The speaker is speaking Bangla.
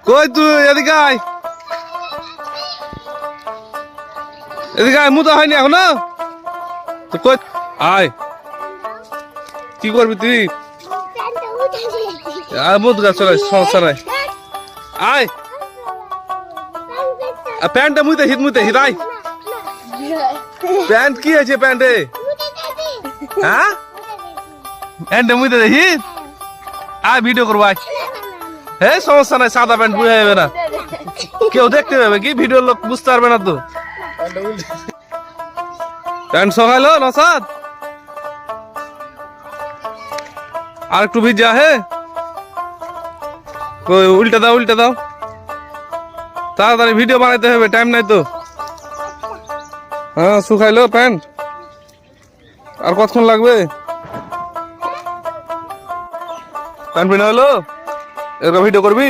কই তুই এদিকে আয়, এদিকে আয়, মুতা হয়নি এখনো তো, কই আয়, কি করবি তুই? মুত গা, চলে সমস্যা নাই, আয় প্যান্টটা মুইতে হিত, মুইতে হিত, আয়। প্যান্ট কি আছে প্যান্টে? হ্যাঁ প্যান্টে মুইতে হিত, আয় ভিডিও করবো, আয়। হ্যাঁ সমস্যা নাই, সাদা প্যান্ট বুঝে যাবে না, কেউ দেখতে পাবে কি, ভিডিওর লোক বুঝতে পারবে না তো। প্যান্ট সকালো নসাদ, আর একটু ভিজা, হে উল্টে দাও, উল্টে দাও, তাড়াতাড়ি ভিডিও বানাইতে হবে, টাইম নাই তো। হ্যাঁ শুকাইলো প্যান্ট, আর কতক্ষণ লাগবে? প্যান্ট পিনা হলো, এরকম ভিডিও করবি?